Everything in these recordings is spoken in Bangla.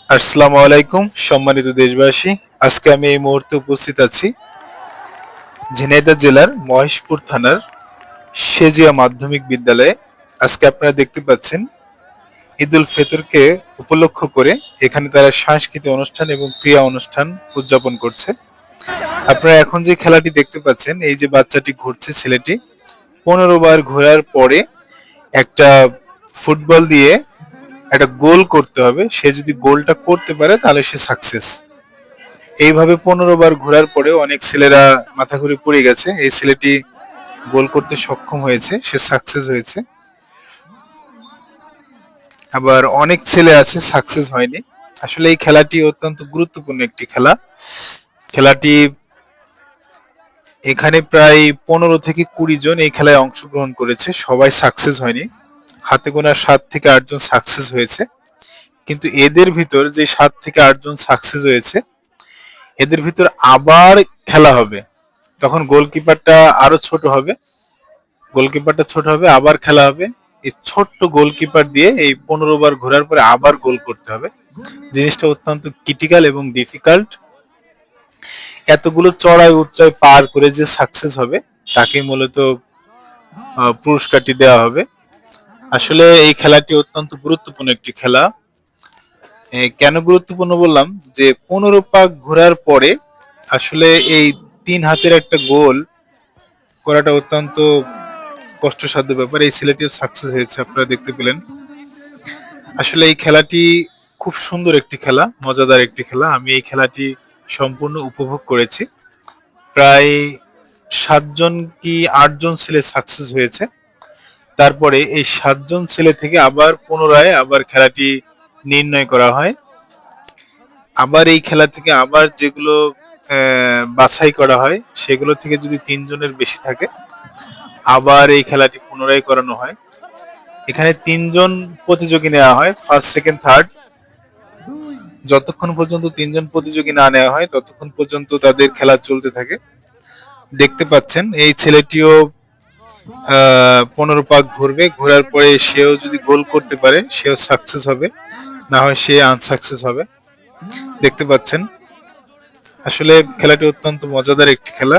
আসসালামু আলাইকুম সম্মানিত দেশবাসী। আজকে আমি এই মুহূর্তে উপস্থিত আছি ঝিনাইদহ জেলার মহেশপুর থানার সেজিয়া মাধ্যমিক বিদ্যালয়ে। আজকে আপনারা দেখতে পাচ্ছেন ঈদুল ফিতরকে উপলক্ষ করে এখানে তারা সাংস্কৃতিক অনুষ্ঠান এবং ক্রীড়া অনুষ্ঠান উদযাপন করছে। আপনারা এখন যে খেলাটি দেখতে পাচ্ছেন, এই যে বাচ্চাটি ঘুরছে, ছেলেটি 15 বার ঘোরার পরে একটা ফুটবল দিয়ে একটা গোল করতে হবে। সে যদি গোলটা করতে পারে তাহলে সে সাকসেস। এইভাবে 15 বার ঘোরার পরেও অনেক ছেলেরা মাথা ঘুরে পড়ে গেছে। এই ছেলেটি গোল করতে সক্ষম হয়েছে, সে সাকসেস হয়েছে। আবার অনেক ছেলে আছে সাকসেস হয়নি। আসলে এই খেলাটি অত্যন্ত গুরুত্বপূর্ণ একটি খেলা। খেলাটি এখানে প্রায় 15 থেকে 20 জন এই খেলায় অংশগ্রহণ করেছে, সবাই সাকসেস হয়নি। হাতে গোনা 7 থেকে 8 জন সাকসেস হয়েছে। কিন্তু এদের ভিতর যে 7 থেকে 8 জন সাকসেস হয়েছে, এদের ভিতর আবার খেলা হবে। তখন গোলকিপারটা আরো ছোট হবে, আবার খেলা হবে। এই ছোট্ট গোলকিপার দিয়ে এই 15 বার ঘোরার পরে আবার গোল করতে হবে। জিনিসটা অত্যন্ত ক্রিটিক্যাল এবং ডিফিকাল্ট। এতগুলো চড়াই উতরাই পার করে যে সাকসেস হবে তাকে মূলত পুরস্কারটি দেওয়া হবে। আসলে এই খেলাটি অত্যন্ত গুরুত্বপূর্ণ একটি খেলা। কেন গুরুত্বপূর্ণ বললাম, যে 15 পাক ঘোরার পরে আসলে এই 3 হাতের একটা গোল করাটা অত্যন্ত কষ্টসাধ্য ব্যাপার। এই ছেলেটিও সাকসেস হয়েছে, আপনারা দেখতে পেলেন। আসলে এই খেলাটি খুব সুন্দর একটি খেলা, মজাদার একটি খেলা। আমি এই খেলাটি সম্পূর্ণ উপভোগ করেছি। প্রায় 7 জন কি 8 জন ছেলে সাকসেস হয়েছে। তারপরে এই 7 জন ছেলে থেকে আবার পুনরায় আবার খেলাটি নির্ণয় করা হয়। আবার এই খেলা থেকে আবার যেগুলো বাছাই করা হয়, সেগুলো থেকে যদি 3 জনের বেশি থাকে আবার এই খেলাটি পুনরায় করানো হয়। এখানে 3 জন প্রতিযোগী নেওয়া হয়, ফার্স্ট সেকেন্ড থার্ড। যতক্ষণ পর্যন্ত 3 জন প্রতিযোগী না নেওয়া হয় ততক্ষণ পর্যন্ত তাদের খেলা চলতে থাকে। দেখতে পাচ্ছেন এই ছেলেটিও 15 পাক ঘুরবে, ঘোরার পরে সেও যদি গোল করতে পারে সেও সাকসেস হবে, না হয় সে আনসাকসেস হবে। দেখতে পাচ্ছেন আসলে খেলাটি অত্যন্ত মজাদার একটি খেলা।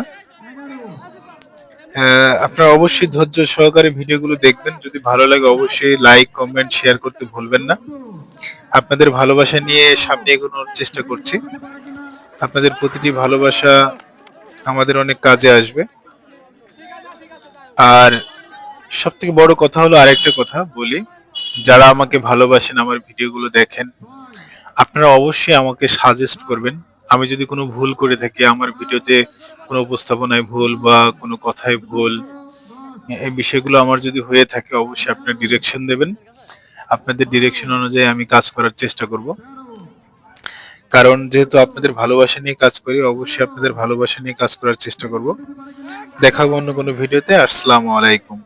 আপনারা অবশ্যই ধৈর্য সহকারে ভিডিওগুলো দেখবেন। যদি ভালো লাগে অবশ্যই লাইক কমেন্ট শেয়ার করতে ভুলবেন না। আপনাদের ভালোবাসা নিয়ে সামনে এগোনোর চেষ্টা করছি। আপনাদের প্রতিটি ভালোবাসা আমাদের অনেক কাজে আসবে। আর সব থেকে বড় কথা হলো, আরেকটা কথা বলি, যারা আমাকে ভালোবাসেন, আমার ভিডিওগুলো দেখেন, আপনারা অবশ্যই আমাকে সাজেস্ট করবেন। আমি যদি কোনো ভুল করে থাকি, আমার ভিডিওতে কোনো উপস্থাপনায় ভুল বা কোনো কথায় ভুল, এই বিষয়গুলো আমার যদি হয়ে থাকে অবশ্যই আপনার ডিরেকশন দেবেন। আপনাদের ডিরেকশন অনুযায়ী আমি কাজ করার চেষ্টা করব। কারণ যেহেতু আপনাদের ভালোবাসা নিয়ে কাজ করি, অবশ্যই আপনাদের ভালোবাসা নিয়ে কাজ করার চেষ্টা করব। দেখা হবে অন্য কোনো ভিডিওতে। আসসালামু আলাইকুম।